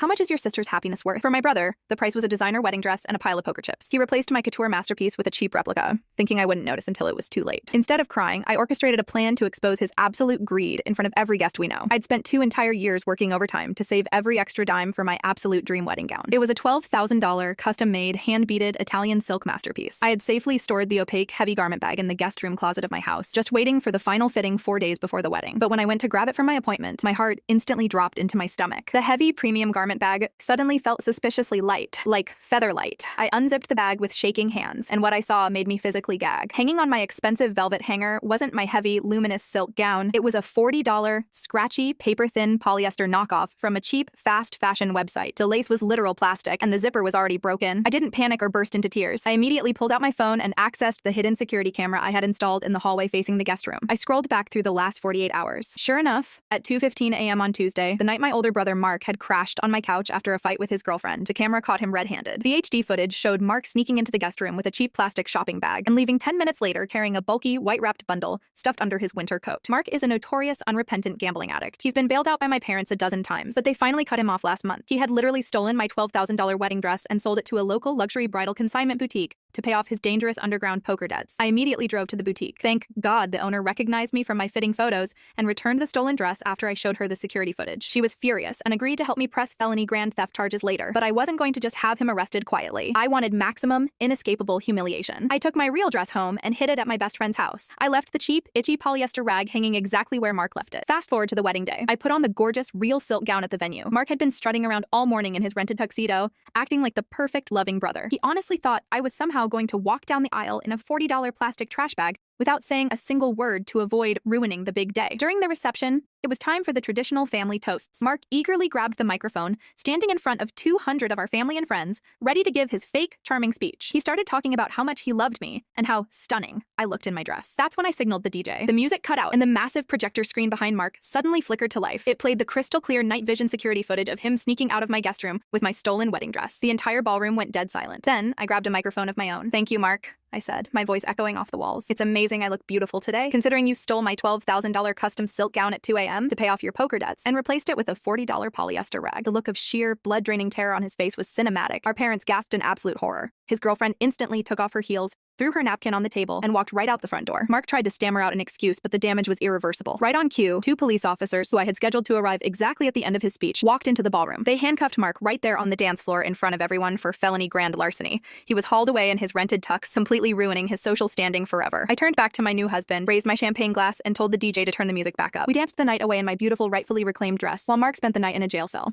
How much is your sister's happiness worth? For my brother, the price was a designer wedding dress and a pile of poker chips. He replaced my couture masterpiece with a cheap replica, thinking I wouldn't notice until it was too late. Instead of crying, I orchestrated a plan to expose his absolute greed in front of every guest we know. I'd spent 2 entire years working overtime to save every extra dime for my absolute dream wedding gown. It was a $12,000 custom-made, hand-beaded Italian silk masterpiece. I had safely stored the opaque, heavy garment bag in the guest room closet of my house, just waiting for the final fitting 4 days before the wedding. But when I went to grab it for my appointment, my heart instantly dropped into my stomach. The heavy, premium garment bag suddenly felt suspiciously light, like feather light. I unzipped the bag with shaking hands, and what I saw made me physically gag. Hanging on my expensive velvet hanger wasn't my heavy, luminous silk gown. It was a $40, scratchy, paper-thin polyester knockoff from a cheap, fast fashion website. The lace was literal plastic, and the zipper was already broken. I didn't panic or burst into tears. I immediately pulled out my phone and accessed the hidden security camera I had installed in the hallway facing the guest room. I scrolled back through the last 48 hours. Sure enough, at 2:15 a.m. on Tuesday, the night my older brother Mark had crashed on my couch after a fight with his girlfriend, the camera caught him red-handed. The HD footage showed Mark sneaking into the guest room with a cheap plastic shopping bag and leaving 10 minutes later carrying a bulky, white-wrapped bundle stuffed under his winter coat. Mark is a notorious, unrepentant gambling addict. He's been bailed out by my parents a dozen times, but they finally cut him off last month. He had literally stolen my $12,000 wedding dress and sold it to a local luxury bridal consignment boutique to pay off his dangerous underground poker debts. I immediately drove to the boutique. Thank God the owner recognized me from my fitting photos and returned the stolen dress after I showed her the security footage. She was furious and agreed to help me press felony grand theft charges later, but I wasn't going to just have him arrested quietly. I wanted maximum, inescapable humiliation. I took my real dress home and hid it at my best friend's house. I left the cheap, itchy polyester rag hanging exactly where Mark left it. Fast forward to the wedding day. I put on the gorgeous, real silk gown at the venue. Mark had been strutting around all morning in his rented tuxedo, acting like the perfect, loving brother. He honestly thought I was somehow going to walk down the aisle in a $40 plastic trash bag without saying a single word to avoid ruining the big day. During the reception, it was time for the traditional family toasts. Mark eagerly grabbed the microphone, standing in front of 200 of our family and friends, ready to give his fake, charming speech. He started talking about how much he loved me and how stunning I looked in my dress. That's when I signaled the DJ. The music cut out, and the massive projector screen behind Mark suddenly flickered to life. It played the crystal clear night vision security footage of him sneaking out of my guest room with my stolen wedding dress. The entire ballroom went dead silent. Then I grabbed a microphone of my own. "Thank you, Mark," I said, my voice echoing off the walls. "It's amazing I look beautiful today, considering you stole my $12,000 custom silk gown at 2 a.m. to pay off your poker debts and replaced it with a $40 polyester rag." The look of sheer, blood-draining terror on his face was cinematic. Our parents gasped in absolute horror. His girlfriend instantly took off her heels, threw her napkin on the table, and walked right out the front door. Mark tried to stammer out an excuse, but the damage was irreversible. Right on cue, 2 police officers, who I had scheduled to arrive exactly at the end of his speech, walked into the ballroom. They handcuffed Mark right there on the dance floor in front of everyone for felony grand larceny. He was hauled away in his rented tux, completely ruining his social standing forever. I turned back to my new husband, raised my champagne glass, and told the DJ to turn the music back up. We danced the night away in my beautiful, rightfully reclaimed dress, while Mark spent the night in a jail cell.